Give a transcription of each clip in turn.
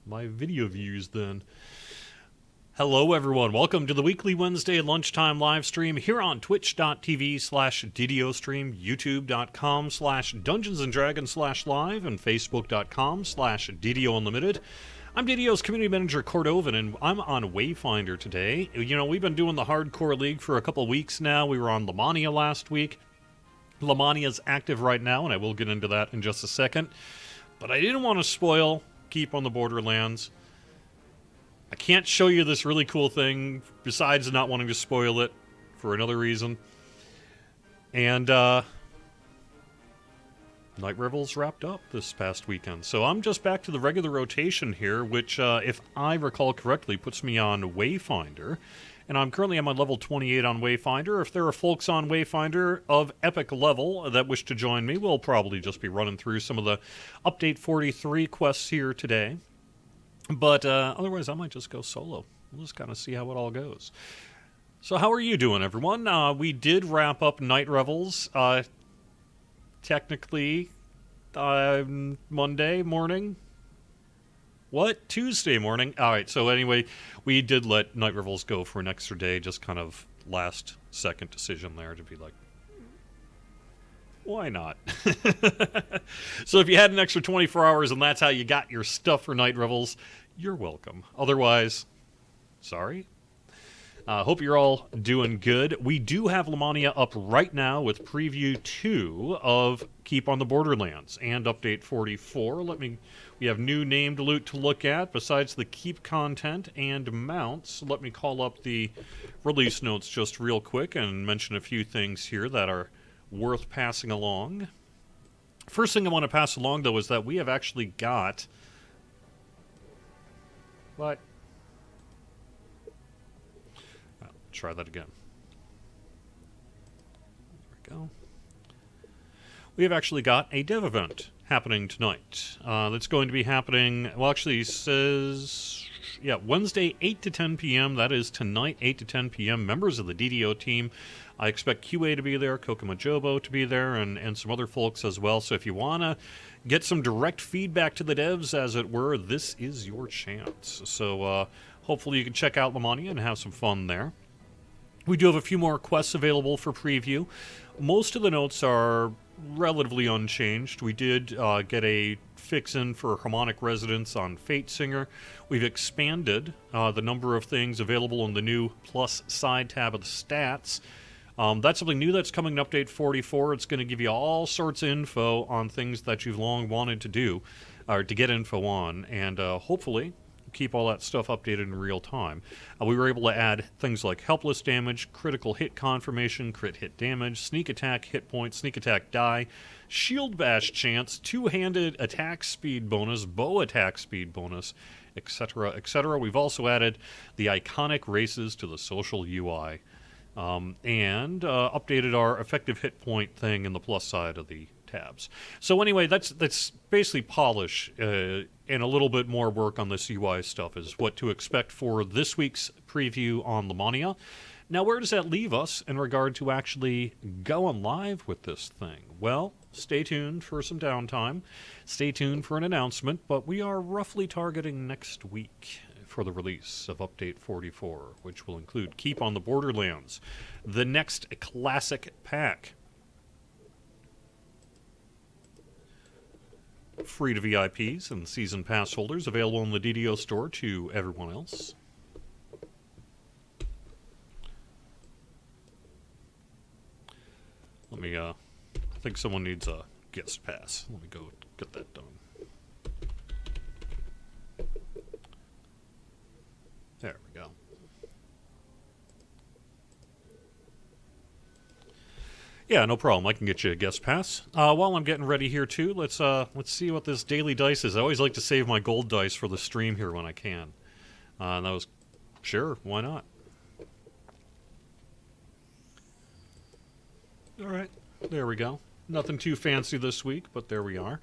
my video views then. Hello everyone, welcome to the weekly Wednesday lunchtime live stream here on twitch.tv/DDO stream, youtube.com/Dungeons & Dragons/live, and facebook.com/DDO Unlimited. I'm DDO's Community Manager Cordovan, and I'm on Wayfinder today. You know, we've been doing the Hardcore League for a couple weeks now. We were on Lamania last week. Lamania's active right now, and I will get into that in just a second. But I didn't want to spoil Keep on the Borderlands. I can't show you this really cool thing, besides not wanting to spoil it for another reason. And, Night Revels wrapped up this past weekend. So I'm just back to the regular rotation here, which, if I recall correctly, puts me on Wayfinder. And I'm currently on my level 28 on Wayfinder. If there are folks on Wayfinder of epic level that wish to join me, we'll probably just be running through some of the Update 43 quests here today. But otherwise, I might just go solo. We'll just kind of see how it all goes. So how are you doing, everyone? We did wrap up Night Revels, technically, Monday morning. What? Tuesday morning? Alright, so anyway, we did let Night Revels go for an extra day, just kind of last second decision there to be like, why not? So if you had an extra 24 hours and that's how you got your stuff for Night Revels, you're welcome. Otherwise, sorry. Hope you're all doing good. We do have Lamania up right now with Preview 2 of Keep on the Borderlands and Update 44. We have new named loot to look at besides the Keep content and mounts. Let me call up the release notes just real quick and mention a few things here that are worth passing along. First thing I want to pass along, though, is that we have actually got... What? Well, try that again. There we go. We have actually got a dev event happening tonight. That's going to be happening, well, actually, it says... Yeah, Wednesday, 8 to 10 p.m. That is tonight, 8 to 10 p.m. Members of the DDO team. I expect QA to be there, Kokoma Jobo to be there, and some other folks as well. So if you want to get some direct feedback to the devs, as it were, this is your chance. So hopefully you can check out Lamania and have some fun there. We do have a few more quests available for preview. Most of the notes are relatively unchanged. We did get a fix-in for harmonic resonance on Fate Singer. We've expanded the number of things available in the new plus side tab of the stats. That's something new that's coming in Update 44. It's going to give you all sorts of info on things that you've long wanted to do, or to get info on, and hopefully keep all that stuff updated in real time. We were able to add things like helpless damage, critical hit confirmation, crit hit damage, sneak attack hit points, sneak attack die, shield bash chance, two-handed attack speed bonus, bow attack speed bonus, etc., etc. We've also added the iconic races to the social UI. And updated our effective hit point thing in the plus side of the tabs. So anyway, that's basically polish and a little bit more work on this UI stuff is what to expect for this week's preview on Lamania. Now, where does that leave us in regard to actually going live with this thing? Well, stay tuned for some downtime. Stay tuned for an announcement, but we are roughly targeting next week for the release of Update 44, which will include Keep on the Borderlands, the next classic pack. Free to VIPs and season pass holders, available in the DDO store to everyone else. Let me, I think someone needs a guest pass. Let me go get that done. There we go. Yeah, no problem. I can get you a guest pass. While I'm getting ready here too, let's see what this daily dice is. I always like to save my gold dice for the stream here when I can. And that was, sure, why not? All right, there we go. Nothing too fancy this week, but there we are.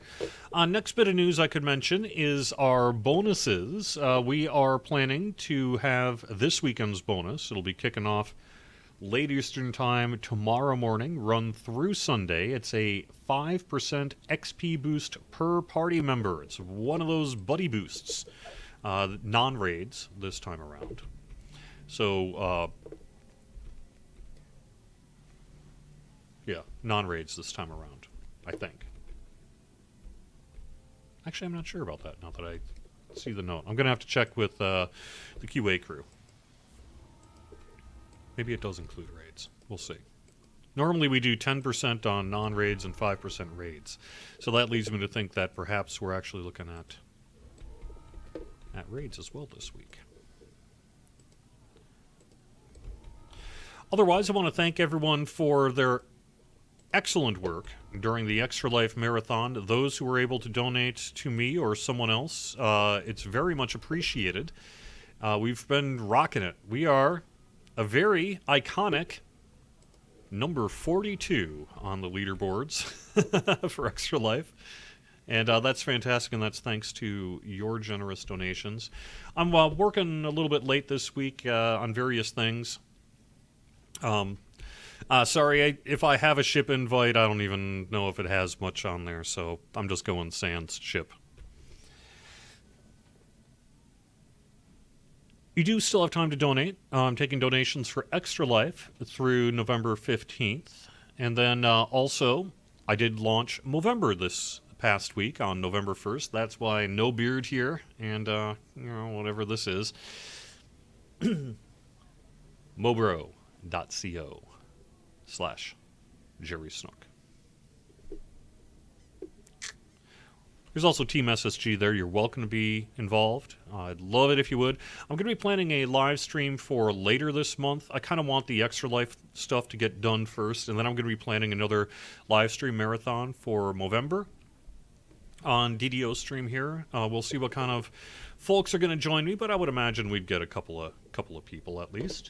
Next bit of news I could mention is our bonuses. We are planning to have this weekend's bonus. It'll be kicking off late Eastern Time tomorrow morning, run through Sunday. It's a 5% XP boost per party member. It's one of those buddy boosts. non-raids this time around. So, yeah, non-raids this time around, I think. Actually, I'm not sure about that now that I see the note. I'm going to have to check with the QA crew. Maybe it does include raids. We'll see. Normally we do 10% on non-raids and 5% raids. So that leads me to think that perhaps we're actually looking at raids as well this week. Otherwise, I want to thank everyone for their excellent work during the Extra Life Marathon. Those who were able to donate to me or someone else, it's very much appreciated. We've been rocking it. We are a very iconic number 42 on the leaderboards for Extra Life. And that's fantastic, and that's thanks to your generous donations. I'm working a little bit late this week on various things. Sorry, if I have a ship invite, I don't even know if it has much on there, so I'm just going sans ship. You do still have time to donate. I'm taking donations for Extra Life through November 15th. And then also, I did launch Movember this past week on November 1st. That's why no beard here and, whatever this is. Mobro.co/Jerry Snook. There's also Team SSG there. You're welcome to be involved. I'd love it if you would. I'm going to be planning a live stream for later this month. I kind of want the Extra Life stuff to get done first, and then I'm going to be planning another live stream marathon for Movember on DDO stream here. We'll see what kind of folks are going to join me, but I would imagine we'd get a couple of people at least.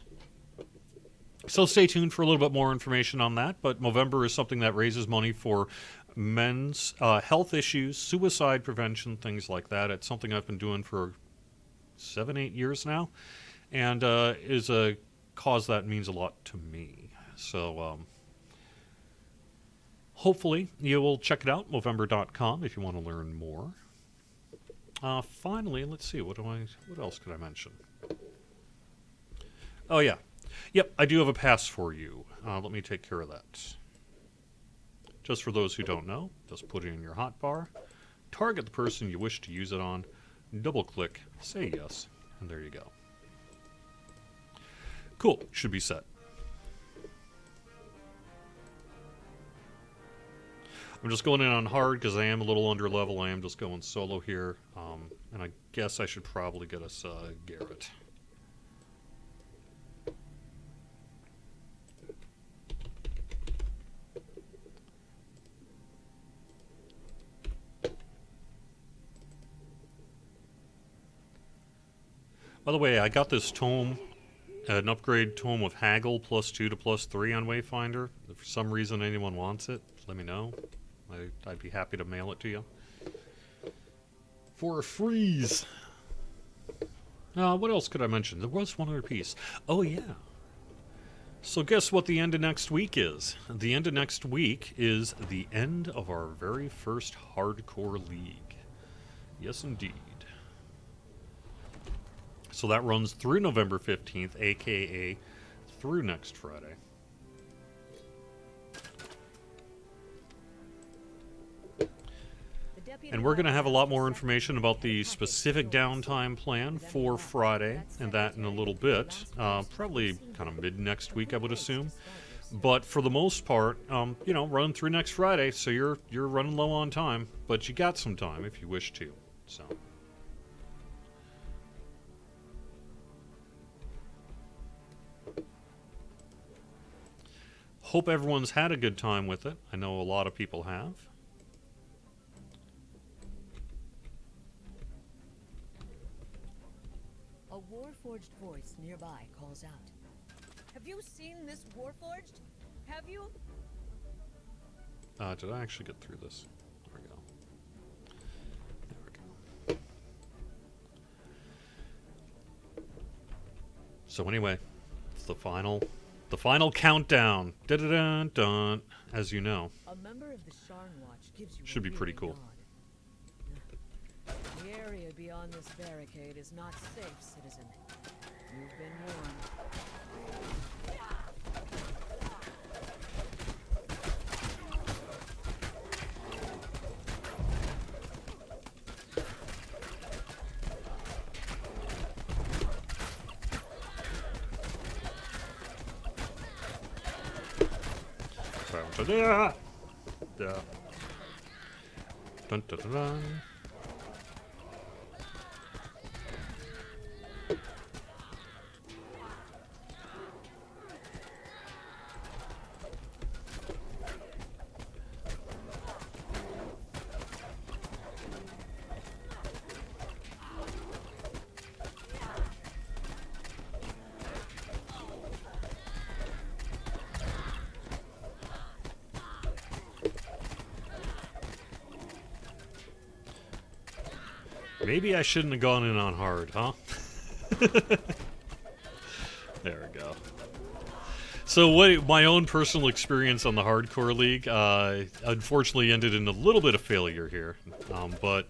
So stay tuned for a little bit more information on that, but Movember is something that raises money for men's health issues, suicide prevention, things like that. It's something I've been doing for 7-8 years now, and is a cause that means a lot to me. So hopefully you will check it out, Movember.com, if you want to learn more. Finally, let's see, what else could I mention? Oh yeah. Yep, I do have a pass for you. Let me take care of that. Just for those who don't know, just put it in your hotbar, target the person you wish to use it on, double-click, say yes, and there you go. Cool, should be set. I'm just going in on hard because I am a little under level. I am just going solo here, and I guess I should probably get us Garrett. By the way, I got this tome, an upgrade tome with Haggle +2 to +3 on Wayfinder. If for some reason anyone wants it, let me know. I'd be happy to mail it to you. For a freeze! What else could I mention? There was one other piece. Oh, yeah. So guess what the end of next week is? The end of next week is the end of our very first hardcore league. Yes, indeed. So that runs through November 15th, a.k.a. through next Friday. And we're going to have a lot more information about the specific downtime plan for Friday, and that in a little bit. Probably kind of mid-next week, I would assume. But for the most part, running through next Friday, so you're running low on time, but you got some time if you wish to. So. Hope everyone's had a good time with it. I know a lot of people have. A Warforged voice nearby calls out. Have you seen this Warforged? Have you? Did I actually get through this? There we go. There we go. So anyway, it's the final countdown. Da-da-dun-dun, as you know. A member of the Sharn Watch gives you should be pretty cool. The air area beyond this barricade is not safe, citizen. You've been warned. Yeah. Dun, dun, dun, dun. Maybe I shouldn't have gone in on hard, huh? There we go. So my own personal experience on the Hardcore League, unfortunately ended in a little bit of failure here. But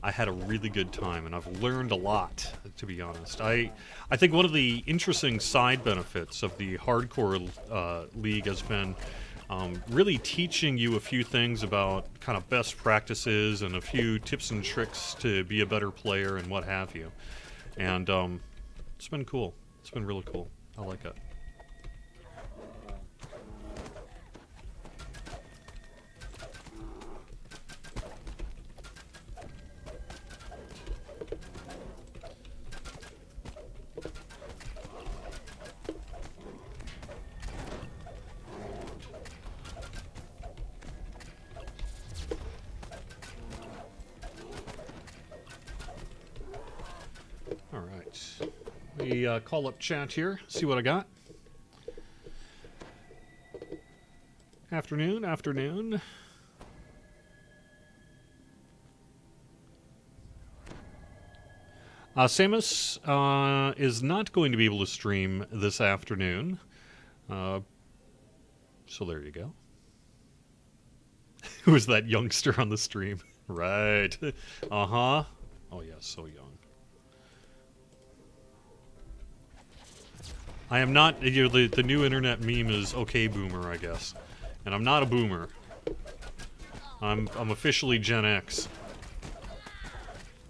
I had a really good time, and I've learned a lot, to be honest. I think one of the interesting side benefits of the Hardcore League has been really teaching you a few things about kind of best practices and a few tips and tricks to be a better player and what have you. And it's been cool. It's been really cool. I like it. Call up chat here, see what I got. Afternoon. Samus is not going to be able to stream this afternoon. So there you go. Who is that youngster on the stream? Right. Uh-huh. Oh, yeah, so young. I am not, you know, the new internet meme is okay boomer, I guess. And I'm not a boomer. I'm officially Gen X.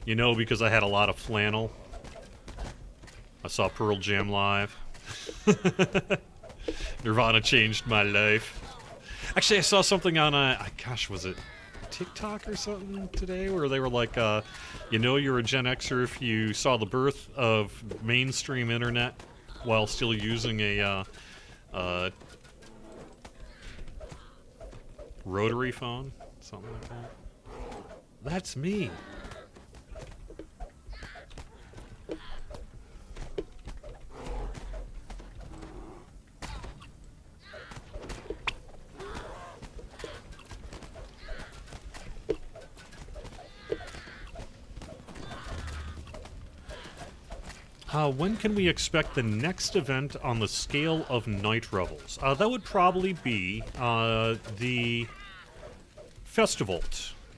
You know, because I had a lot of flannel. I saw Pearl Jam live. Nirvana changed my life. Actually, I saw something on, gosh, was it TikTok or something today? Where they were like, you know you're a Gen Xer if you saw the birth of mainstream internet while still using a rotary phone, something like that. That's me. When can we expect the next event on the scale of Night Revels? That would probably be the Festival.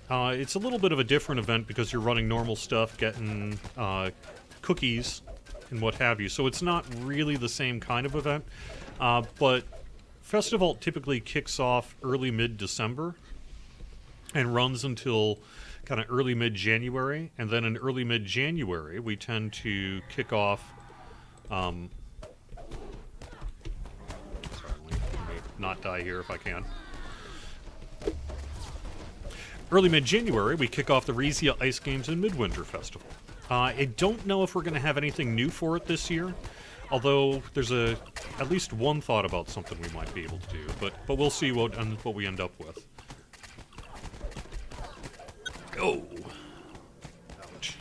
It's a little bit of a different event because you're running normal stuff, getting cookies and what have you. So it's not really the same kind of event. But Festival typically kicks off early mid-December and runs until kind of early mid-January, and then in early mid-January we tend to kick off sorry, let me not die here if I can. Early mid-January we kick off the Rizia Ice Games and Midwinter Festival. I don't know if we're going to have anything new for it this year, although there's at least one thought about something we might be able to do, but we'll see what we end up with. Oh! Ouch.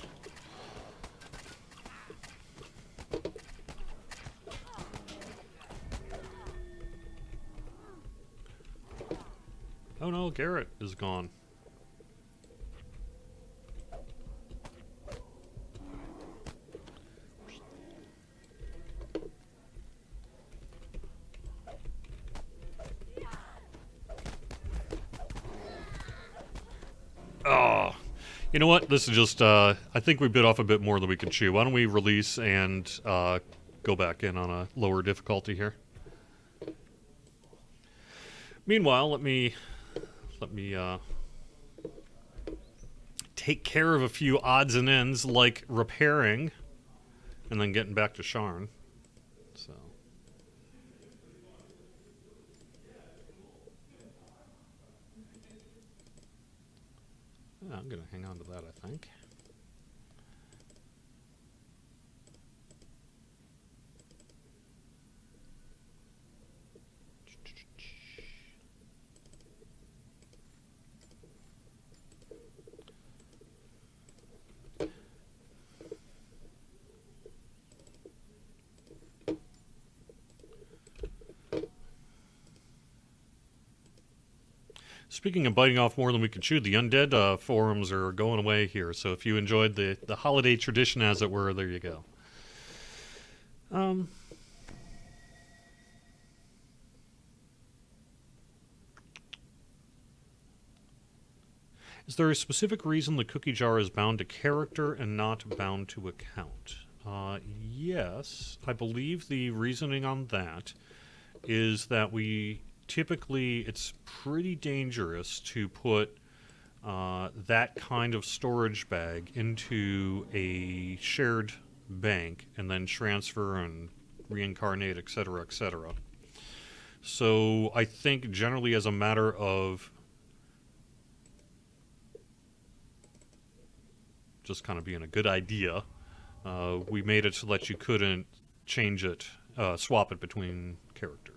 Oh no, Garrett is gone. You know what? This is just, I think we bit off a bit more than we can chew. Why don't we release and go back in on a lower difficulty here? Meanwhile, let me take care of a few odds and ends, like repairing, and then getting back to Sharn. So. Yeah, I'm going to hang on to that, I think. Speaking of biting off more than we can chew, the undead forums are going away here. So if you enjoyed the holiday tradition, as it were, there you go. Is there a specific reason the cookie jar is bound to character and not bound to account? Yes, I believe the reasoning on that is that we typically, it's pretty dangerous to put that kind of storage bag into a shared bank and then transfer and reincarnate, etc., etc. So I think generally as a matter of just kind of being a good idea, we made it so that you couldn't change it, swap it between characters.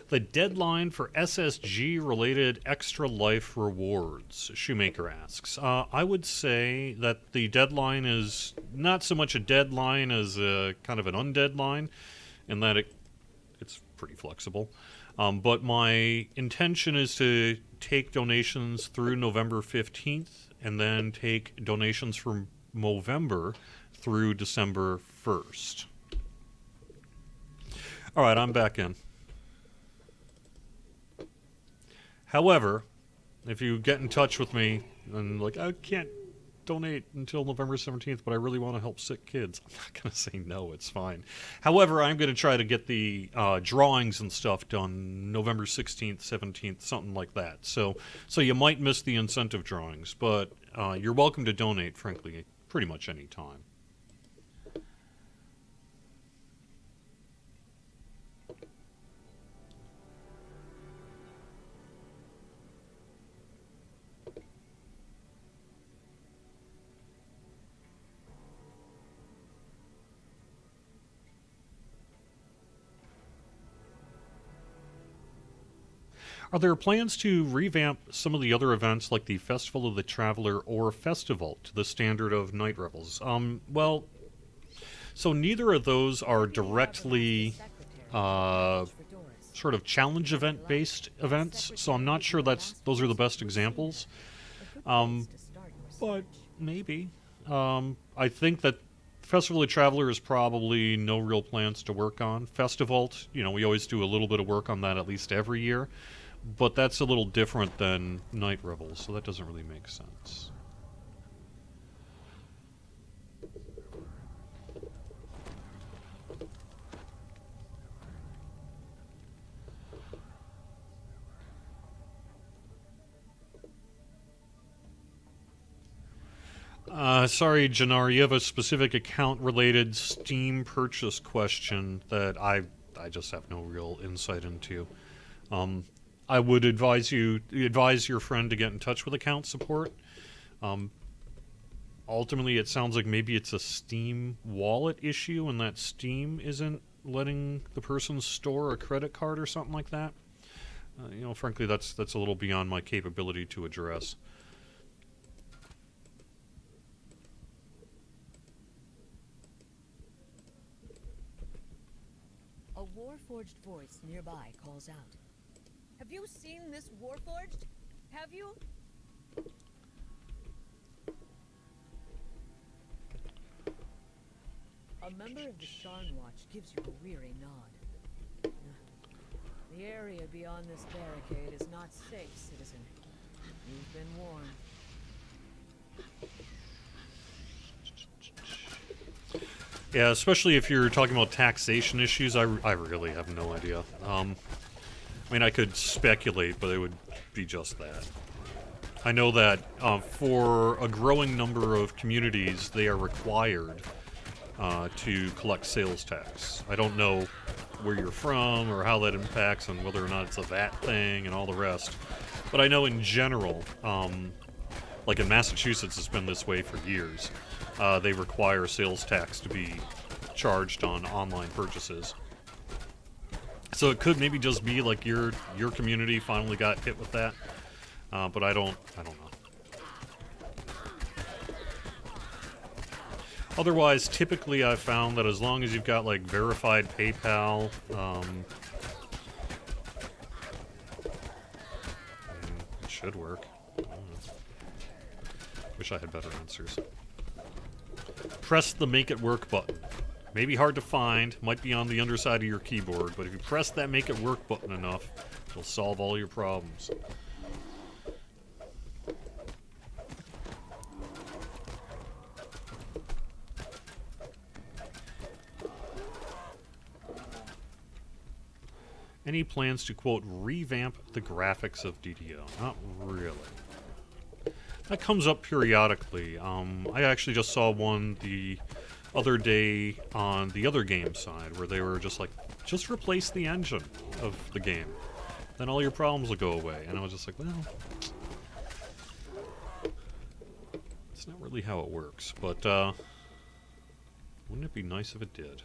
The deadline for SSG-related extra life rewards, Shoemaker asks. I would say that the deadline is not so much a deadline as a kind of an undeadline, in that it's pretty flexible. But my intention is to take donations through November 15th, and then take donations from Movember through December 1st. All right, I'm back in. However, if you get in touch with me and like, I can't donate until November 17th, but I really want to help sick kids, I'm not going to say no, it's fine. However, I'm going to try to get the drawings and stuff done November 16th, 17th, something like that. So you might miss the incentive drawings, but you're welcome to donate, frankly, pretty much any time. Are there plans to revamp some of the other events like the Festival of the Traveler or Festival to the standard of Night Revels? Well, so neither of those are directly sort of challenge event-based events, so I'm not sure those are the best examples. But maybe. I think that Festival of the Traveler is probably no real plans to work on. Festival, we always do a little bit of work on that at least every year. But that's a little different than Night Revels, so that doesn't really make sense. Sorry, Jannar, you have a specific account-related Steam purchase question that I just have no real insight into. I would advise your friend to get in touch with account support. Ultimately, it sounds like maybe it's a Steam wallet issue, and that Steam isn't letting the person store a credit card or something like that. Frankly, that's a little beyond my capability to address. A Warforged voice nearby calls out. Have you seen this Warforged? Have you? A member of the Sharn Watch gives you a weary nod. The area beyond this barricade is not safe, citizen. You've been warned. Yeah, especially if you're talking about taxation issues, I really have no idea. I mean, I could speculate, but it would be just that. I know that for a growing number of communities, they are required to collect sales tax. I don't know where you're from or how that impacts and whether or not it's a VAT thing and all the rest. But I know in general, like in Massachusetts, it's been this way for years. They require sales tax to be charged on online purchases. So it could maybe just be like your community finally got hit with that, but I don't know. Otherwise, typically I've found that as long as you've got like verified PayPal, it should work. Wish I had better answers. Press the Make It Work button. Maybe hard to find, might be on the underside of your keyboard, but if you press that Make It Work button enough, it'll solve all your problems. Any plans to, quote, revamp the graphics of DDO? Not really. That comes up periodically. I actually just saw one the other day on the other game side where they were just like, just replace the engine of the game. Then all your problems will go away. And I was just like, well, it's not really how it works. But wouldn't it be nice if it did?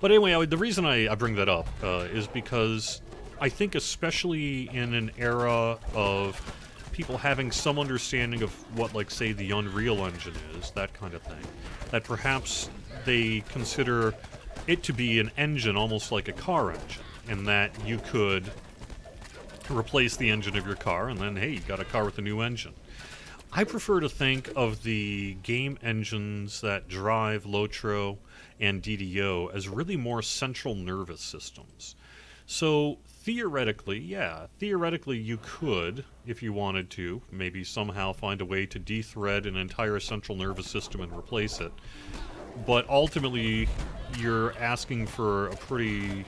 But anyway, the reason I bring that up is because I think especially in an era of people having some understanding of what, like, say, the Unreal Engine is, that kind of thing, that perhaps they consider it to be an engine almost like a car engine, and that you could replace the engine of your car, and then, hey, you got a car with a new engine. I prefer to think of the game engines that drive Lotro and DDO as really more central nervous systems. So theoretically, you could, if you wanted to, maybe somehow find a way to de-thread an entire central nervous system and replace it. But ultimately, you're asking for a pretty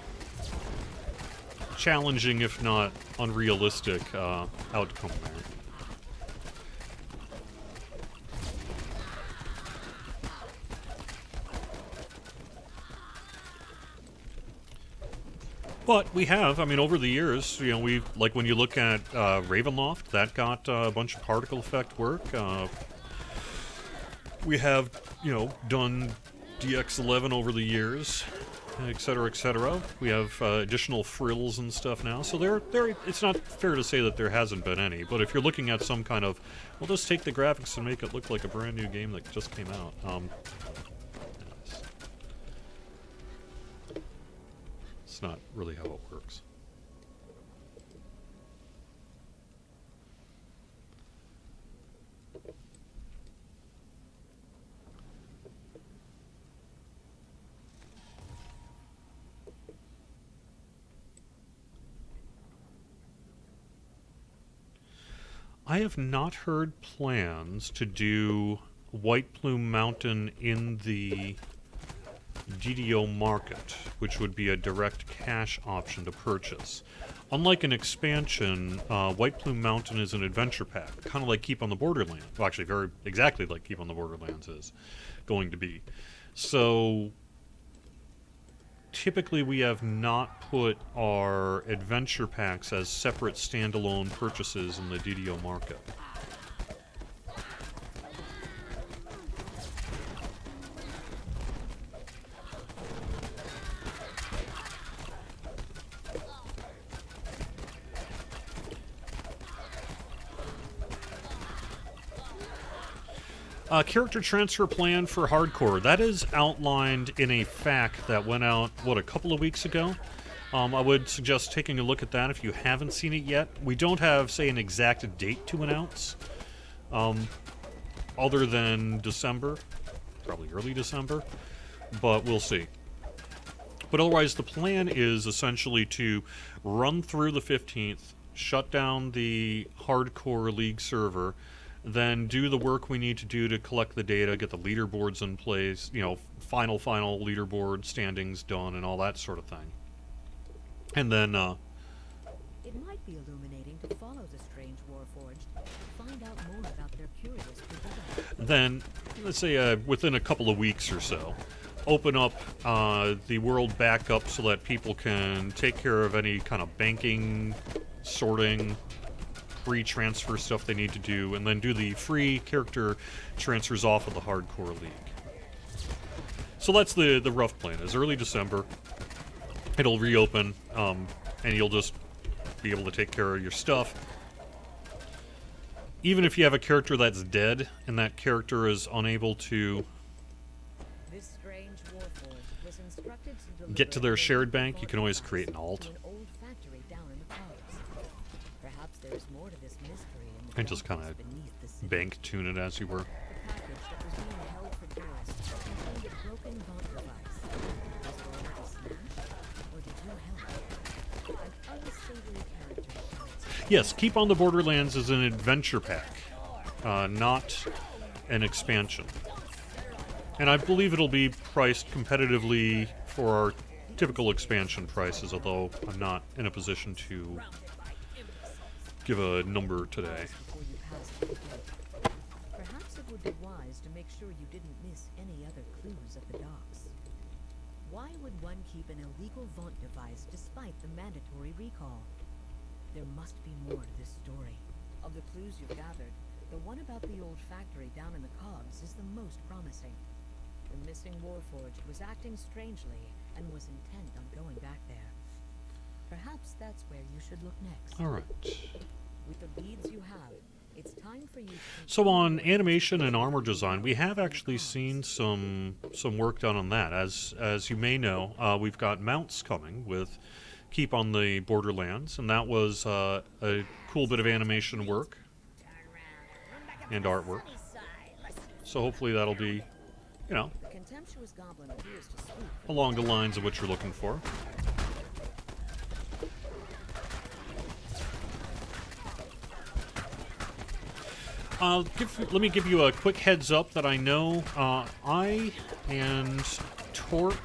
challenging, if not unrealistic, outcome there. But we have, I mean, over the years, you know, we've, like when you look at Ravenloft, that got a bunch of particle effect work. We have, you know, done DX11 over the years, et cetera, et cetera. We have additional frills and stuff now. So it's not fair to say that there hasn't been any. But if you're looking at some kind of, well, just take the graphics and make it look like a brand new game that just came out. It's not really how it works. I have not heard plans to do White Plume Mountain in the DDO market, which would be a direct cash option to purchase. Unlike an expansion, White Plume Mountain is an adventure pack, kind of like Keep on the Borderlands. Well, actually, very exactly like Keep on the Borderlands is going to be. So, typically we have not put our adventure packs as separate standalone purchases in the DDO market. Character transfer plan for hardcore. That is outlined in a FAQ that went out, a couple of weeks ago? I would suggest taking a look at that if you haven't seen it yet. We don't have, say, an exact date to announce, other than December. probably early December, but we'll see. But otherwise, the plan is essentially to run through the 15th, shut down the hardcore league server, then do the work we need to do to collect the data, get the leaderboards in place, you know, final leaderboard standings done and all that sort of thing. And then, It might be illuminating to follow the strange Warforged to find out more about their curious predicament. then, let's say within a couple of weeks or so, open up the world back up so that people can take care of any kind of banking, sorting, free transfer stuff they need to do, and then do the free character transfers off of the hardcore league. So that's the rough plan, is early December. It'll reopen, and you'll just be able to take care of your stuff. Even if you have a character that's dead, and that character is unable to This strange Warforged was instructed to get to their deliver shared a bank, you can always device create an alt. to an old factory down in the cogs. Perhaps there is more to this mystery in the And just kind darkness of beneath the city. bank tune it as you were. The package that was being held for tourists contained a broken vault device. Was it already smashed, or did you help? An unsavory character shouts. Yes, Keep on the Borderlands is an adventure pack, not an expansion. And I believe it'll be priced competitively for our typical expansion prices, although I'm not in a position to give a number today. Before you pass the gate. Perhaps it would be wise to make sure you didn't miss any other clues at the docks. Why would one keep an illegal vault device despite the mandatory recall? There must be more to this story. Of the clues you've gathered, the one about the old factory down in the cogs is the most promising. The missing Warforged was acting strangely and was intent on going back there. Perhaps that's where you should look next. All right. With the leads you have, it's time for you to So on animation and armor design, we have actually seen some work done on that. As you may know, we've got mounts coming with Keep on the Borderlands, and that was a cool bit of animation work and artwork. So hopefully that'll be, you know, The contemptuous goblin appears to swoop. along the lines of what you're looking for. Let me give you a quick heads up that I know I and Torque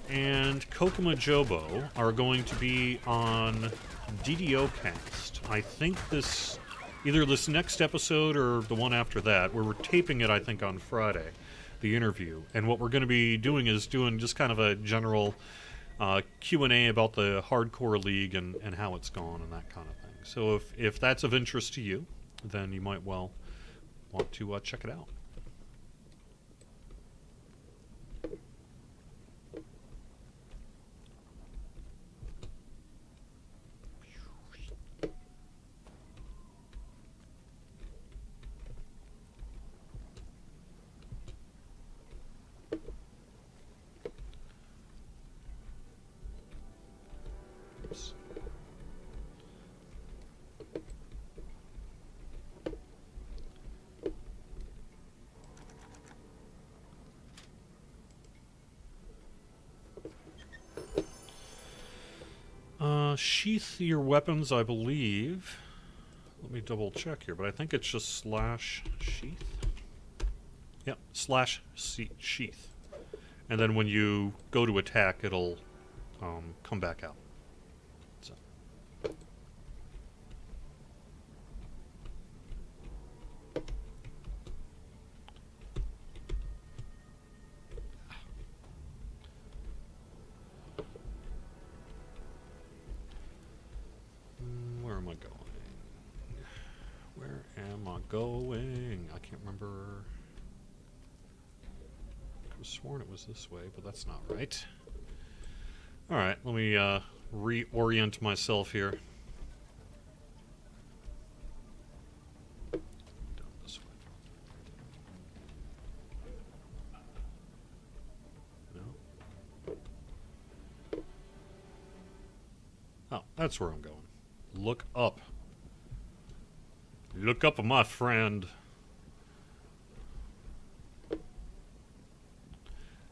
and Kokuma Jobo are going to be on DDO Cast. I think either this next episode or the one after that, where we're taping it, I think, on Friday, the interview. And what we're going to be doing is doing just kind of a general Q&A about the Hardcore League and how it's gone and that kind of thing. So if that's of interest to you, then you might well want to check it out. Oops. Sheath your weapons, I believe. Let me double check here, but I think it's just /sheath. Yep, /sheath. And then when you go to attack, it'll come back out. So. Where am I going? Where am I going? I can't remember. I could have sworn it was this way, but that's not right. Alright, let me reorient myself here. Down this way. No? Oh, that's where I'm going. Look up. Look up, my friend.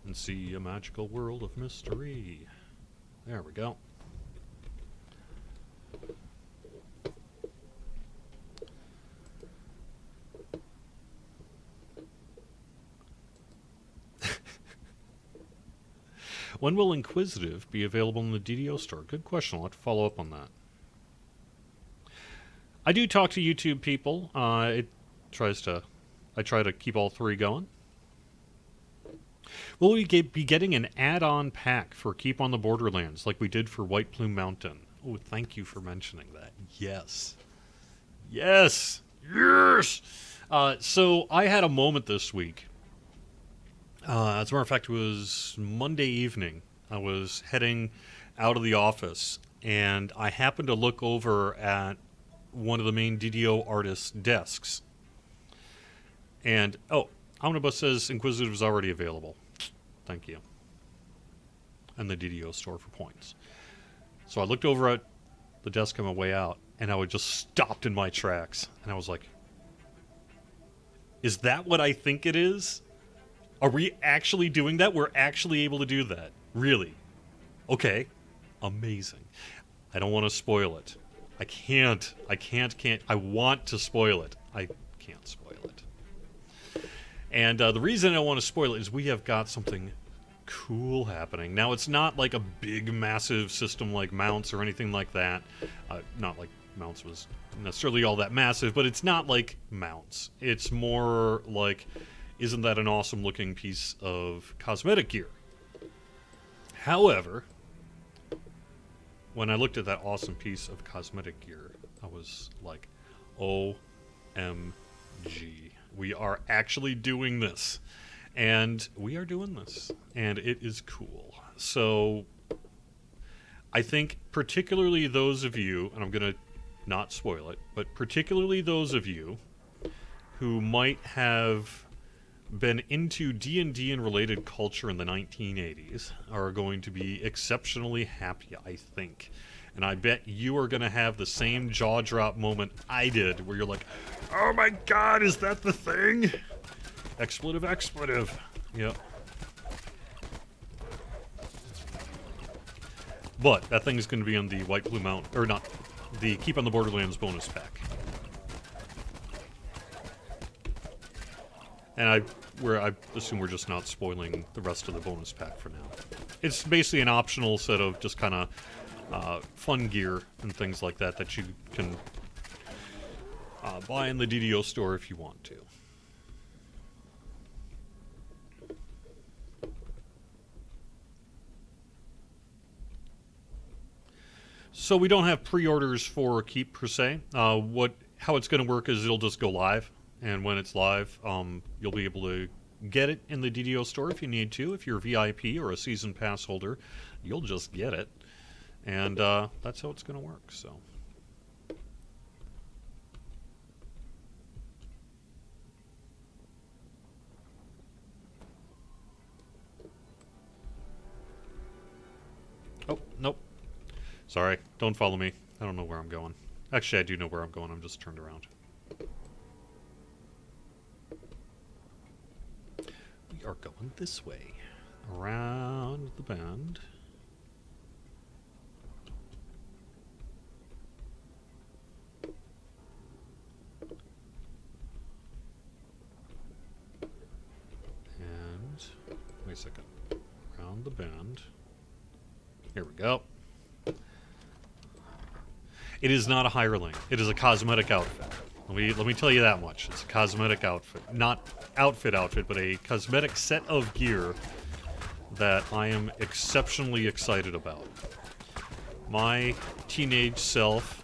and see a magical world of mystery. There we go. When will Inquisitive be available in the DDO store? Good question. I'll have to follow up on that. I do talk to YouTube people. I try to keep all three going. Will we be getting an add-on pack for Keep on the Borderlands like we did for White Plume Mountain? Oh, thank you for mentioning that. Yes. Yes! Yes! So I had a moment this week. As a matter of fact, it was Monday evening. I was heading out of the office, and I happened to look over at one of the main DDO artists' desks. And, oh, Omnibus says Inquisitive is already available. Thank you. And the DDO store for points. So I looked over at the desk on my way out, and I was just stopped in my tracks. And I was like, is that what I think it is? Are we actually doing that? We're actually able to do that. Really? Okay. Amazing. I don't want to spoil it. I can't. I want to spoil it. I can't spoil it. And the reason I don't want to spoil it is we have got something cool happening. Now, it's not like a big, massive system like Mounts or anything like that. Not like Mounts was necessarily all that massive, but it's not like Mounts. It's more like, isn't that an awesome looking piece of cosmetic gear? However, when I looked at that awesome piece of cosmetic gear, I was like, OMG. We are actually doing this. And we are doing this. And it is cool. So, I think particularly those of you, and I'm going to not spoil it, but particularly those of you who might have been into D&D and related culture in the 1980s are going to be exceptionally happy, I think. And I bet you are going to have the same jaw drop moment I did, where you're like, oh my god, is that the thing? Expletive, expletive. Yep. But that thing is going to be on the White Plume Mountain, or not, the Keep on the Borderlands bonus pack. And I assume we're just not spoiling the rest of the bonus pack for now. It's basically an optional set of just kind of fun gear and things like that that you can buy in the DDO store if you want to. So we don't have pre-orders for Keep per se. How it's going to work is it'll just go live. And when it's live, you'll be able to get it in the DDO store if you need to. If you're a VIP or a season pass holder, you'll just get it. And that's how it's going to work. So, oh, nope. Sorry, don't follow me. I don't know where I'm going. Actually, I do know where I'm going. I'm just turned around. We are going this way. Around the bend. And, wait a second. Around the bend. Here we go. It is not a hireling. It is a cosmetic outfit. Let me tell you that much. It's a cosmetic outfit. Not outfit, but a cosmetic set of gear that I am exceptionally excited about. My teenage self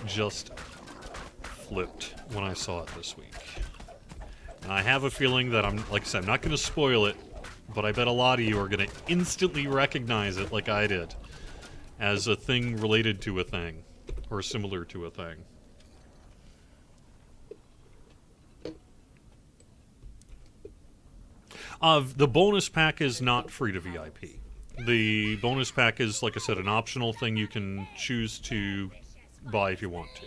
just flipped when I saw it this week. And I have a feeling that like I said, I'm not going to spoil it, but I bet a lot of you are going to instantly recognize it like I did as a thing related to a thing, or similar to a thing. The bonus pack is not free to VIP. The bonus pack is, like I said, an optional thing you can choose to buy if you want to.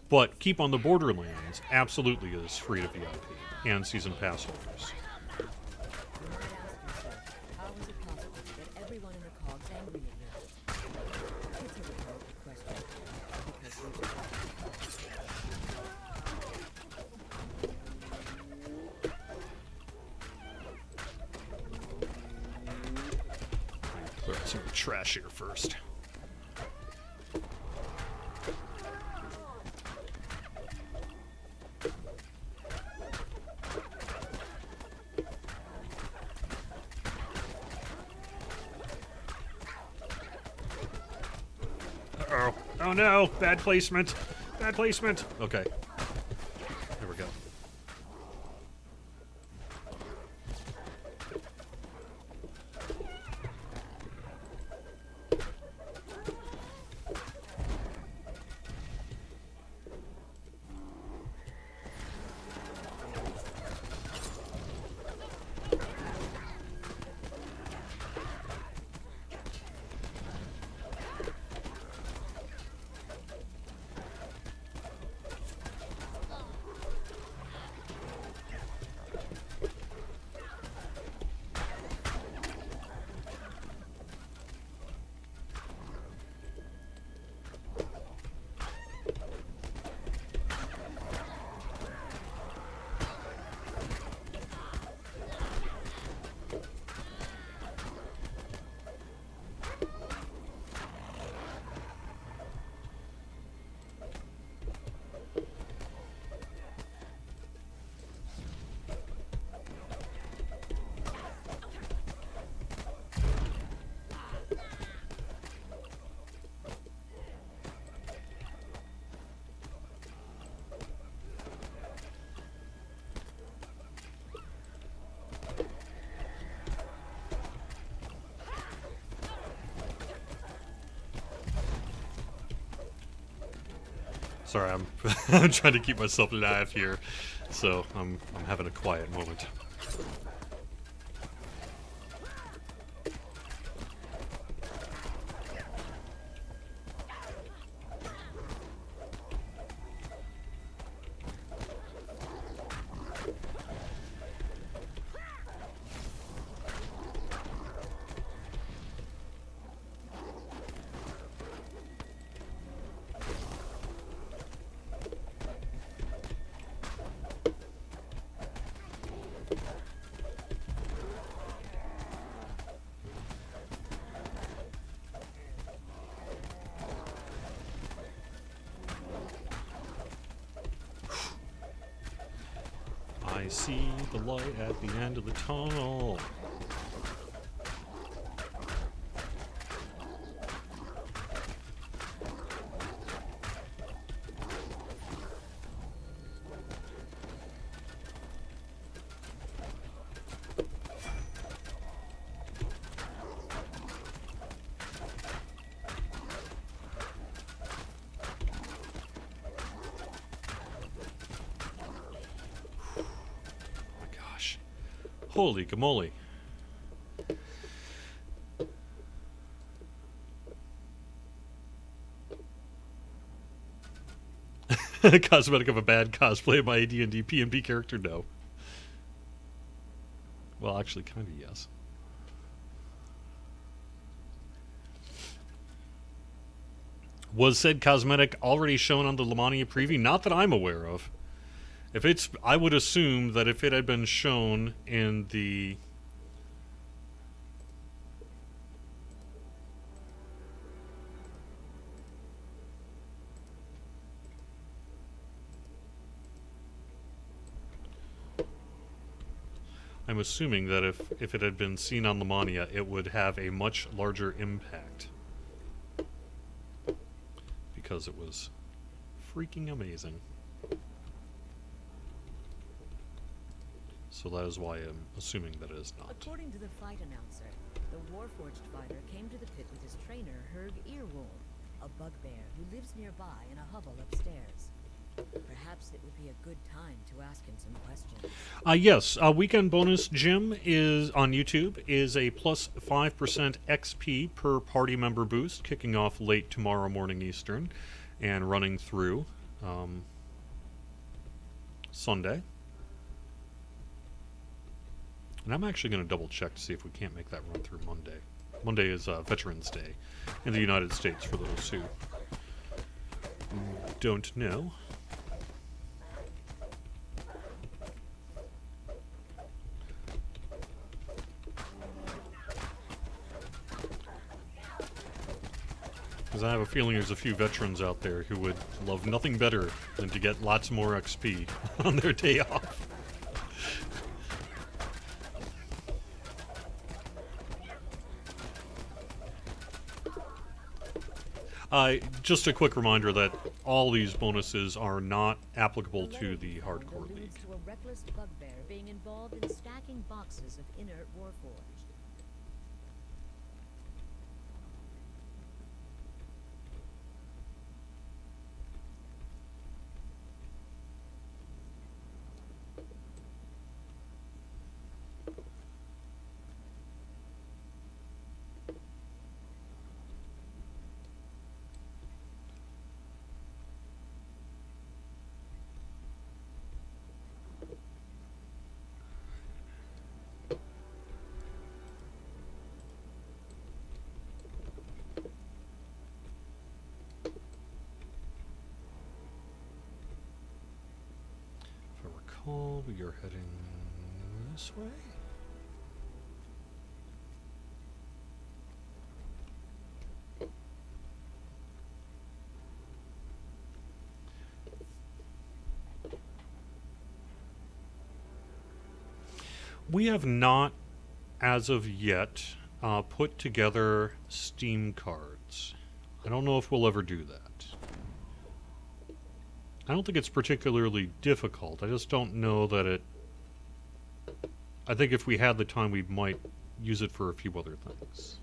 But Keep on the Borderlands absolutely is free to VIP and season pass holders. everyone in the cog's angry at you. It's a rhetorical question, because we just Clear out some of the trash here first. Uh-oh. Oh no! Bad placement! Bad placement! Okay. There we go. Sorry, I'm I'm trying to keep myself alive here, so I'm having a quiet moment. I see the light at the end of the tunnel. Holy gamoly. Cosmetic of a bad cosplay of my AD&D P&B character? No. Well, actually, kind of yes. Was said cosmetic already shown on the Lamania preview? Not that I'm aware of. If it's, I would assume that if it had been shown in the I'm assuming that if it had been seen on Lamania, it would have a much larger impact. Because it was freaking amazing. So that is why I'm assuming that it is not. According to the fight announcer, the Warforged fighter came to the pit with his trainer, Herg Earwool, a bugbear who lives nearby in a hovel upstairs. Perhaps it would be a good time to ask him some questions. Yes, weekend bonus gym is on YouTube is a plus 5% XP per party member boost, kicking off late tomorrow morning Eastern and running through Sunday. And I'm actually going to double check to see if we can't make that run through Monday. Monday is Veterans Day in the United States, for those who don't know. Because I have a feeling there's a few veterans out there who would love nothing better than to get lots more XP on their day off. Just a quick reminder that all these bonuses are not applicable to the Hardcore League. To a reckless bugbear being involved in stacking boxes of inert Warforged. We are heading this way. We have not, as of yet, put together Steam cards. I don't know if we'll ever do that. I don't think it's particularly difficult. I just don't know that it... I think if we had the time, we might use it for a few other things.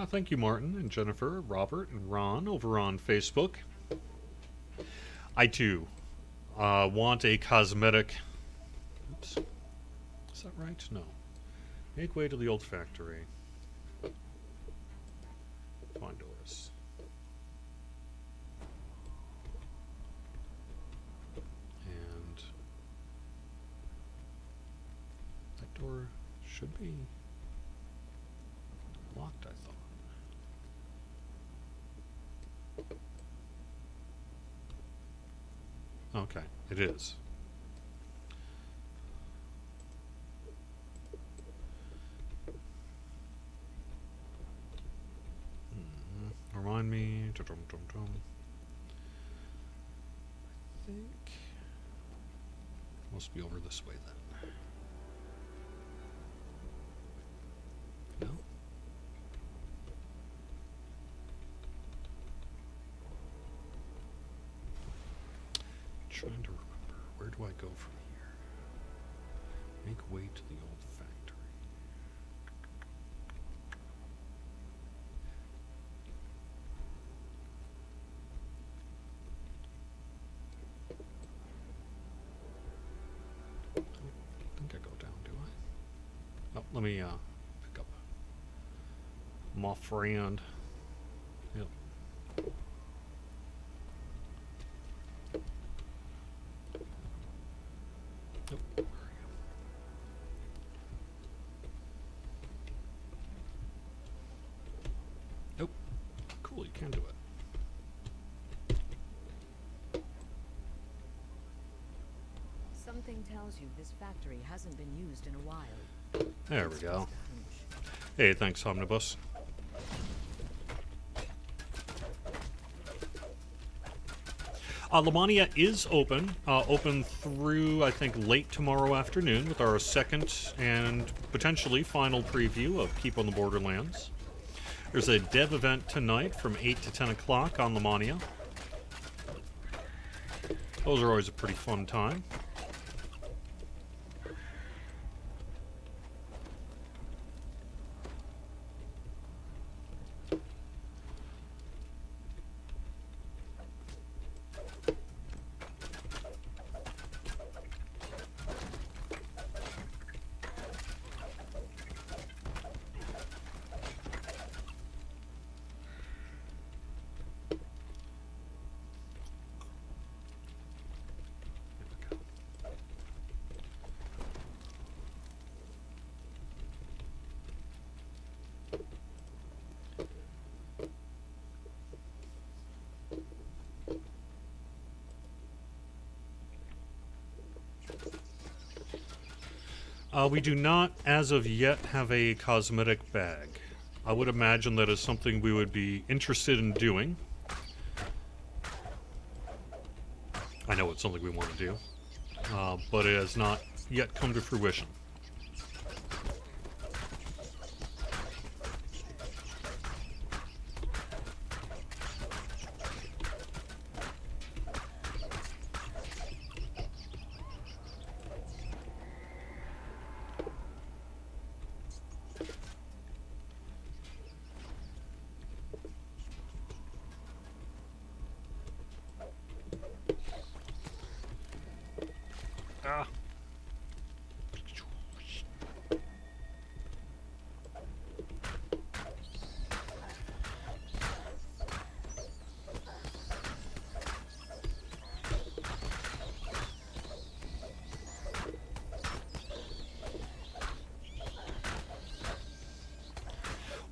Thank you, Martin and Jennifer, Robert, and Ron over on Facebook. I, too, want a cosmetic... Oops. Is that right? No. Make way to the old factory. Find doors. And that door should be locked, I thought. Okay, it is. Remind me. I think must be over this way then. No. Trying to remember, where do I go from here? Make way to the old factory. Let me pick up my friend. Yep. Yep. Where are you? Nope. Cool, you can do it. Something tells you this factory hasn't been used in a while. There we go. Hey, thanks, Omnibus. Lamania is open. Open through, I think, late tomorrow afternoon with our second and potentially final preview of Keep on the Borderlands. There's a dev event tonight from 8 to 10 o'clock on Lamania. Those are always a pretty fun time. We do not, as of yet, have a cosmetic bag. I would imagine that is something we would be interested in doing. I know it's something we want to do, but it has not yet come to fruition. Ah.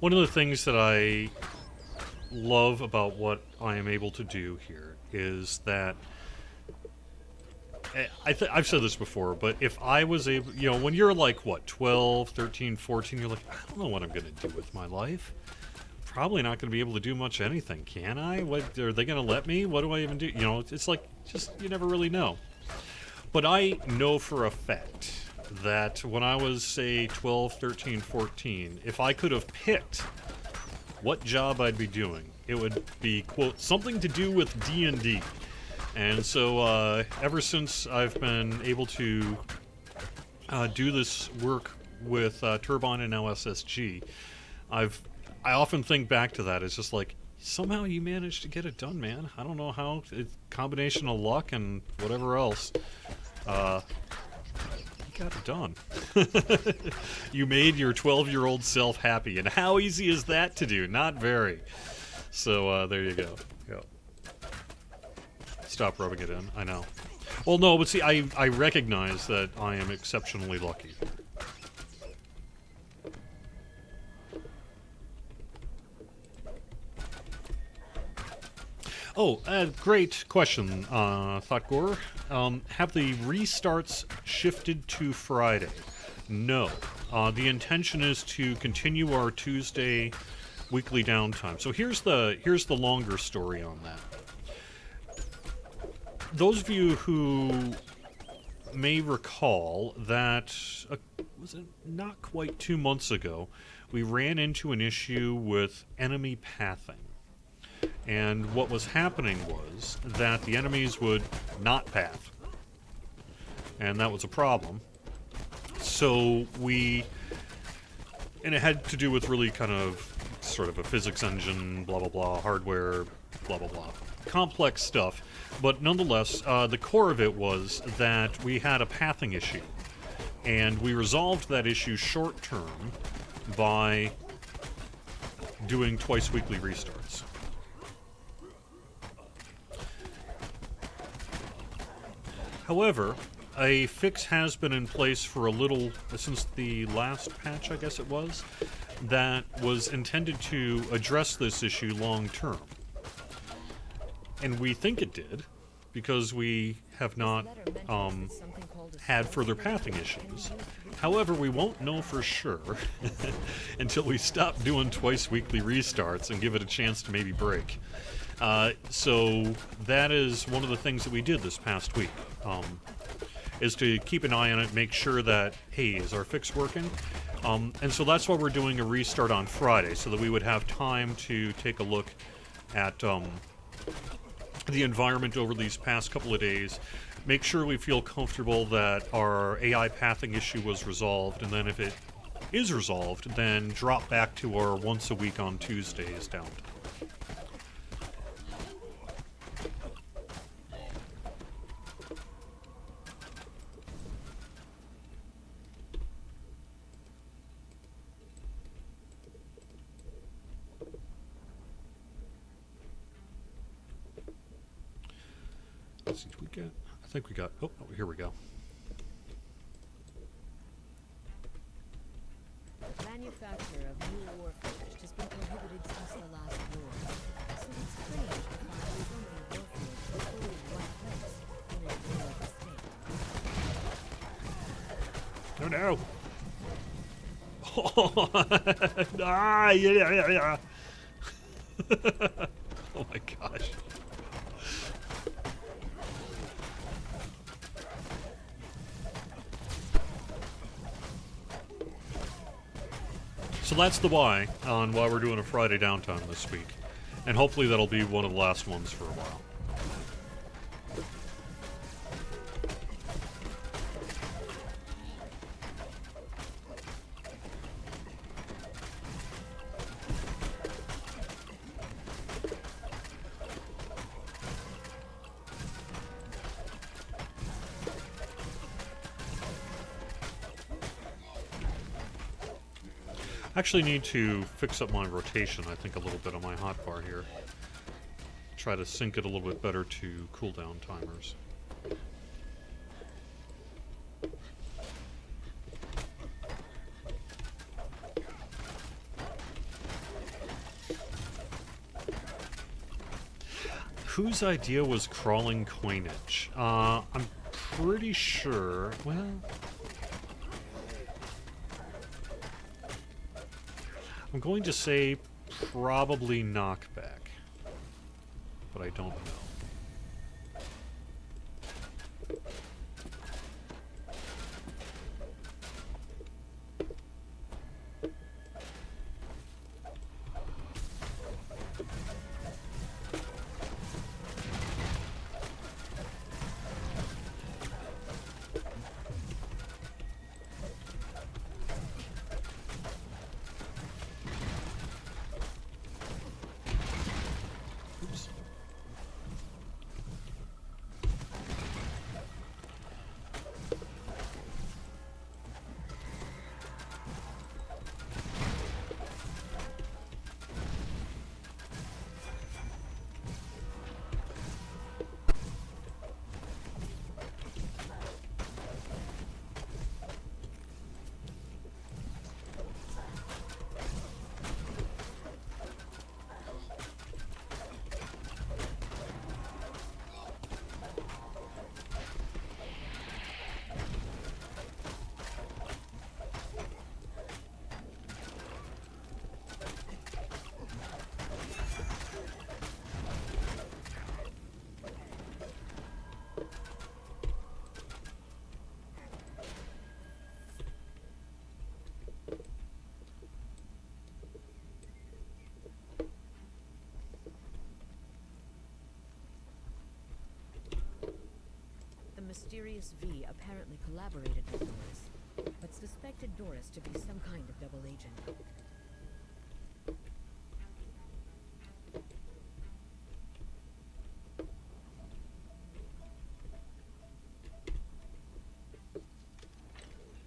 One of the things that I love about what I am able to do here is that I've said this before, but if I was able, you know, when you're like, what, 12, 13, 14, you're like, I don't know what I'm going to do with my life. Probably not going to be able to do much anything, can I? What, are they going to let me? What do I even do? You know, it's like, just, you never really know. But I know for a fact that when I was, say, 12, 13, 14, if I could have picked what job I'd be doing, it would be, quote, something to do with D&D. And so ever since I've been able to do this work with Turbine and now SSG, I often think back to that. It's just like, somehow you managed to get it done, man. I don't know how. It's a combination of luck and whatever else. You got it done. You made your 12-year-old self happy. And how easy is that to do? Not very. So there you go. Yep. Stop rubbing it in. I know. Well, no, but see, I recognize that I am exceptionally lucky. Oh, great question, ThoughtGore. Have the restarts shifted to Friday? No. The intention is to continue our Tuesday weekly downtime. So here's the longer story on that. Those of you who may recall that, was it not quite 2 months ago, we ran into an issue with enemy pathing. And what was happening was that the enemies would not path. And that was a problem. So and it had to do with really kind of sort of a physics engine, blah, blah, blah, hardware, blah, blah, blah. Complex stuff. But nonetheless, the core of it was that we had a pathing issue. And we resolved that issue short term by doing twice weekly restarts. However, a fix has been in place for a little, since the last patch, I guess it was, that was intended to address this issue long term. And we think it did, because we have not had further pathing issues. However, we won't know for sure until we stop doing twice weekly restarts and give it a chance to maybe break. So that is one of the things that we did this past week, is to keep an eye on it, make sure that, hey, is our fix working? And so that's why we're doing a restart on Friday, so that we would have time to take a look at the environment over these past couple of days, make sure we feel comfortable that our AI pathing issue was resolved, and then if it is resolved, then drop back to our once a week on Tuesdays downtime. Let's see, did we get? I think we got. Oh, here we go. Manufacture of new warforged has been prohibited since the last war, so it's strange to find so many warforged all in one place in a developed state. Oh no! Ah, yeah. Oh my gosh. So that's the why on why we're doing a Friday downtime this week. And hopefully that'll be one of the last ones for a while. Actually need to fix up my rotation, I think, a little bit on my hotbar here. Try to sync it a little bit better to cooldown timers. Whose idea was crawling coinage? I'm pretty sure... Well... I'm going to say probably knockback, but I don't know. The mysterious V apparently collaborated with Doris, but suspected Doris to be some kind of double agent.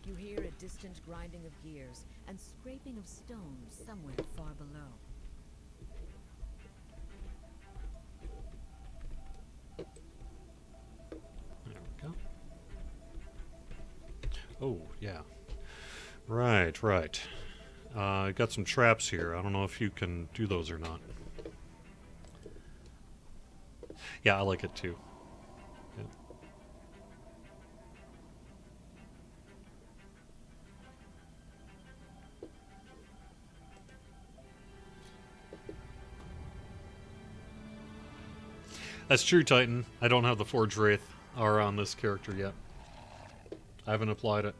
You hear a distant grinding of gears and scraping of stones somewhere far below. There we go. Oh, yeah. Right, right. I got some traps here. I don't know if you can do those or not. Yeah, I like it too. Yeah. That's true, Titan. I don't have the Forge Wraith R on this character yet. I haven't applied it.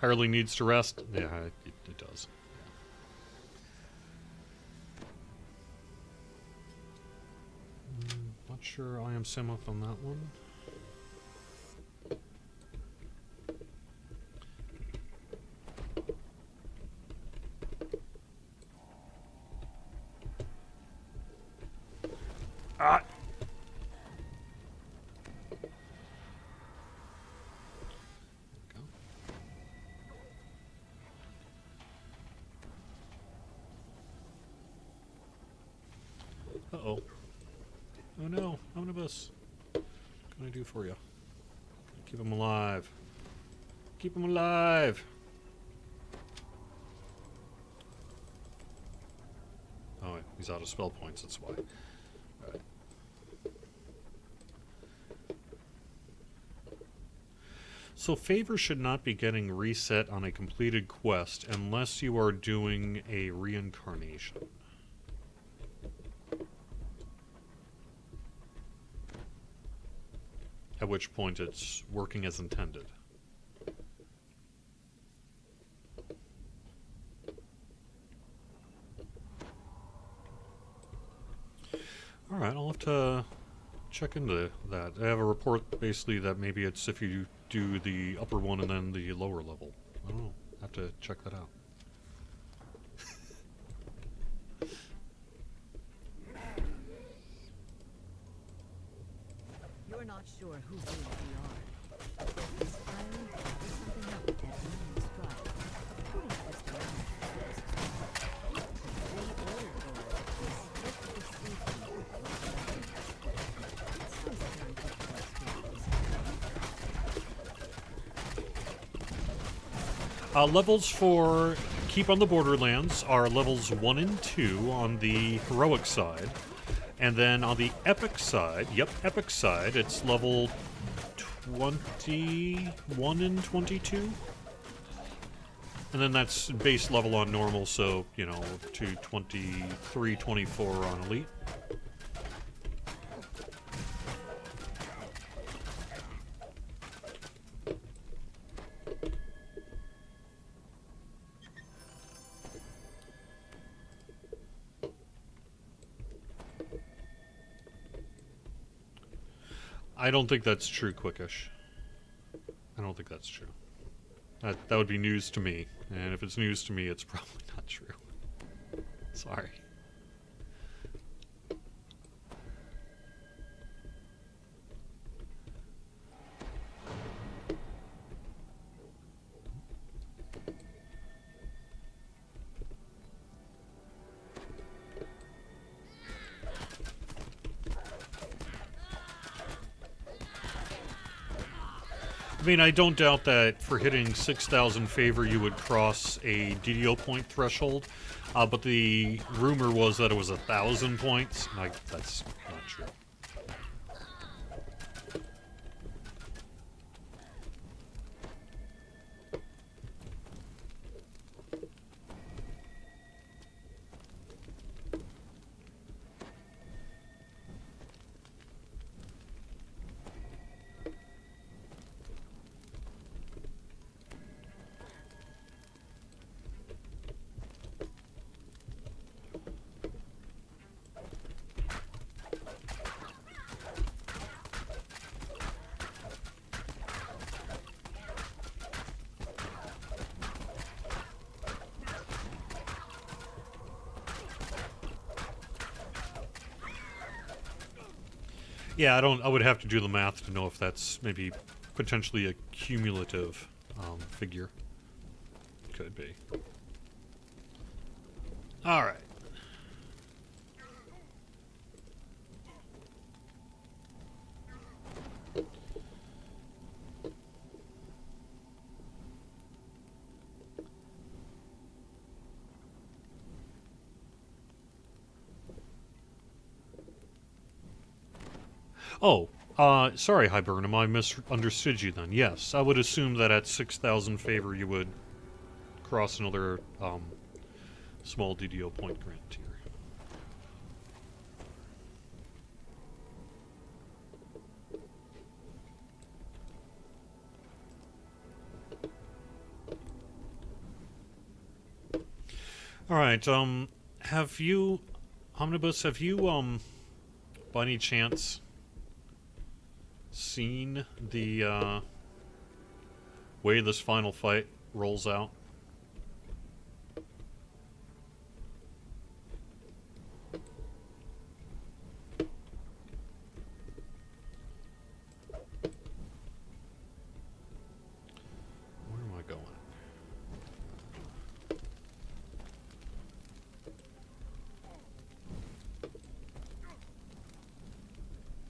Harley needs to rest. Yeah, it does. Not sure I am Simoth on that one. Ah! Uh-oh. Oh no, Omnibus. What can I do for you? Keep him alive. Keep him alive! Oh, wait, he's out of spell points, that's why. Alright. So favors should not be getting reset on a completed quest unless you are doing a reincarnation. At which point it's working as intended. Alright, I'll have to check into that. I have a report basically that maybe it's if you do the upper one and then the lower level. I don't know. I have to check that out. You're not sure who really we are. This island is something up at Moon's Drive. According to this direction, the three old doors is split the safety with the It's nice to learn people's experiences. Levels for Keep on the Borderlands are levels 1 and 2 on the heroic side. And then on the epic side, epic side, it's level 21 and 22. And then that's base level on normal, so, you know, to 23, 24 on elite. I don't think that's true, Quickish. I don't think that's true. That would be news to me. And if it's news to me, it's probably not true. Sorry. I mean, I don't doubt that for hitting 6,000 favor you would cross a DDO point threshold, but the rumor was that it was 1,000 points. That's not true. Yeah, I would have to do the math to know if that's maybe potentially a cumulative figure. Could be. All right. Oh, sorry, Hibernum, I misunderstood you then. Yes, I would assume that at 6,000 favor you would cross another small DDO point grant tier. Alright, have you, Omnibus, have you, by any chance seen the way this final fight rolls out? Where am I going?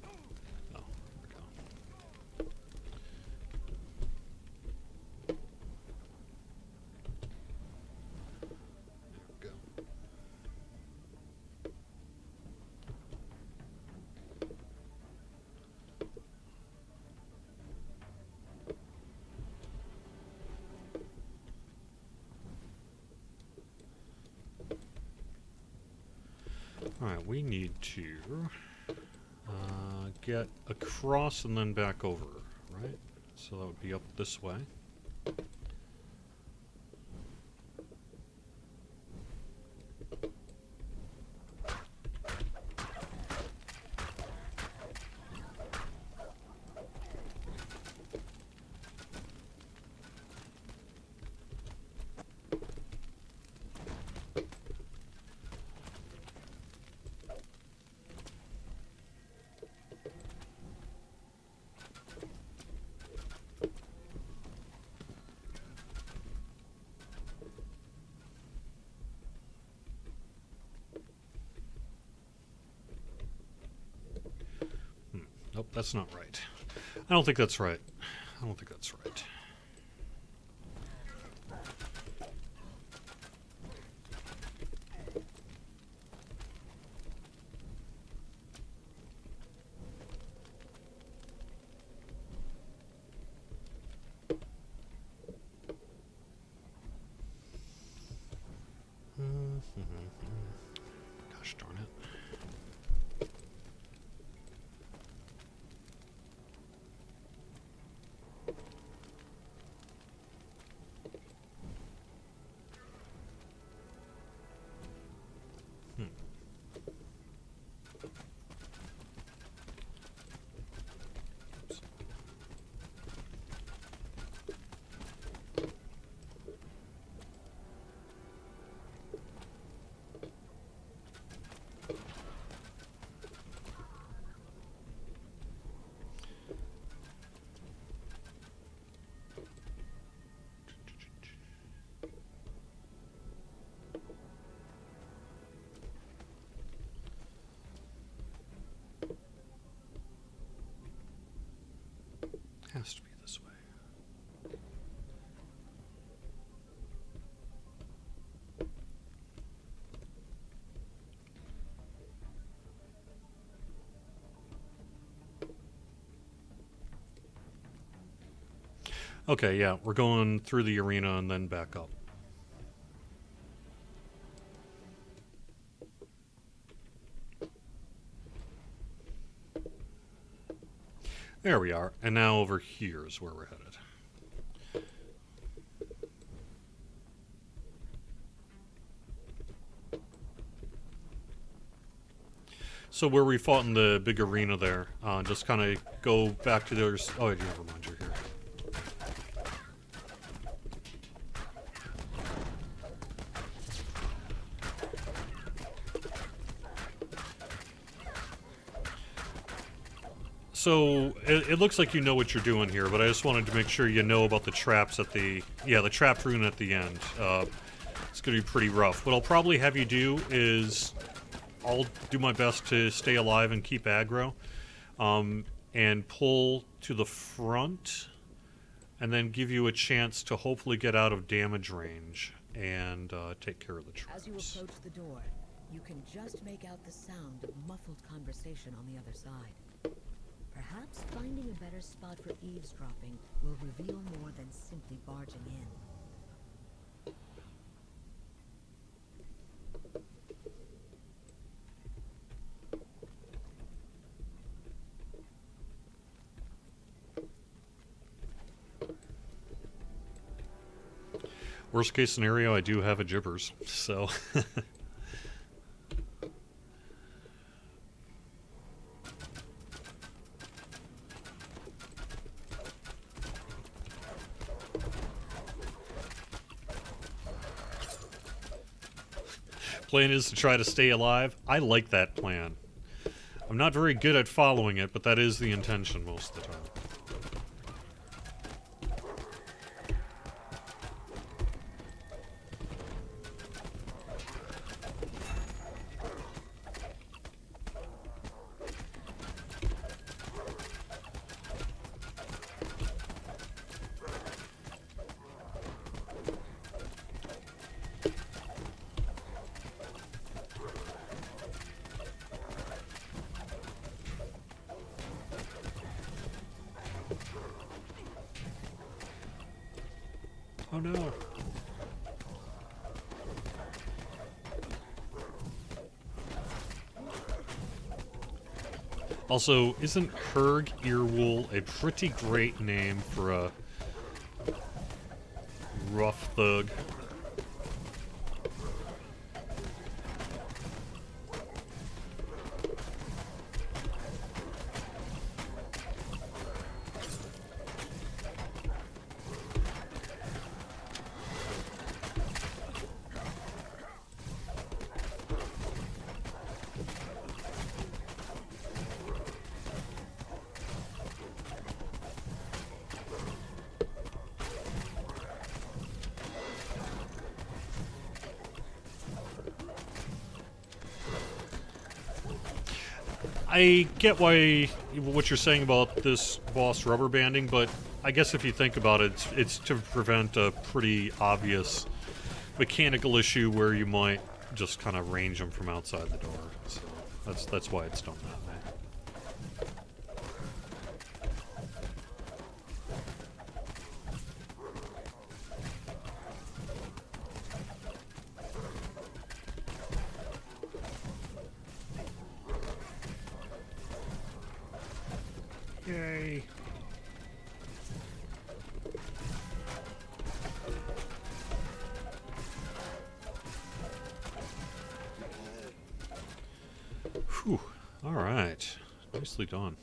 Oh, there we go. Alright, we need to get across and then back over, right? So that would be up this way. Nope, that's not right. I don't think that's right. I don't think that's right. Gosh darn it. Has to be this way. Okay, yeah, we're going through the arena and then back up. There we are, and now over here is where we're headed. So where we fought in the big arena there, just kind of go back to those... Oh, never mind, you're here. So, it looks like you know what you're doing here, but I just wanted to make sure you know about the traps at the... Yeah, the trap rune at the end. It's going to be pretty rough. What I'll probably have you do is... I'll do my best to stay alive and keep aggro. And pull to the front. And then give you a chance to hopefully get out of damage range. And take care of the traps. As you approach the door, you can just make out the sound of muffled conversation on the other side. Perhaps finding a better spot for eavesdropping will reveal more than simply barging in. Worst case scenario, I do have a gibbers, so... Plan is to try to stay alive. I like that plan. I'm not very good at following it, but that is the intention most of the time. Oh no. Also, isn't Herg Earwool a pretty great name for a rough thug? I get what you're saying about this boss rubber banding, but I guess if you think about it, it's to prevent a pretty obvious mechanical issue where you might just kind of range them from outside the door. So that's why it's done that way. Yay. Whew. All right. Nicely done.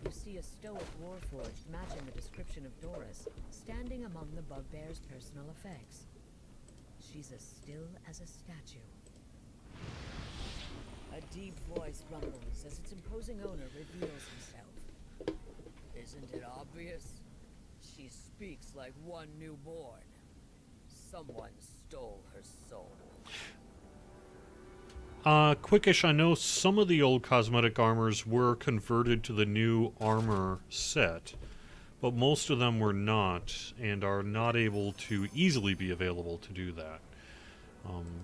You see a stoic warforged matching the description of Doris, standing among the bugbear's personal effects. She's as still as a statue. A deep voice rumbles as its imposing owner reveals himself. Isn't it obvious? She speaks like one newborn. Someone stole her soul. Quickish, I know some of the old cosmetic armors were converted to the new armor set, but most of them were not, and are not able to easily be available to do that.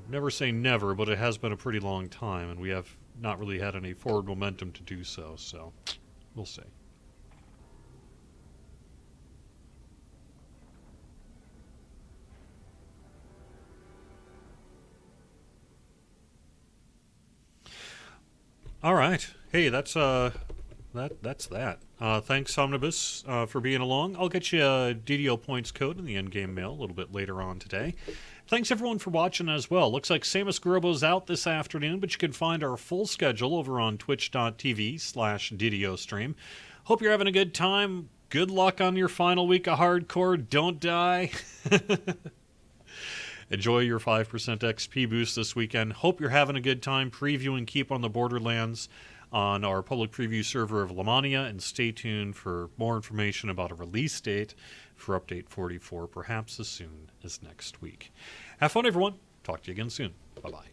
Never say never, but it has been a pretty long time, and we have not really had any forward momentum to do so, so we'll see. All right. Hey, that's that. Thanks, Omnibus, for being along. I'll get you a DDO points code in the endgame mail a little bit later on today. Thanks, everyone, for watching as well. Looks like Samus Gurobo's out this afternoon, but you can find our full schedule over on twitch.tv/DDO stream. Hope you're having a good time. Good luck on your final week of hardcore. Don't die. Enjoy your 5% XP boost this weekend. Hope you're having a good time previewing Keep on the Borderlands on our public preview server of Lamania, and stay tuned for more information about a release date for Update 44, perhaps as soon as next week. Have fun, everyone. Talk to you again soon. Bye-bye.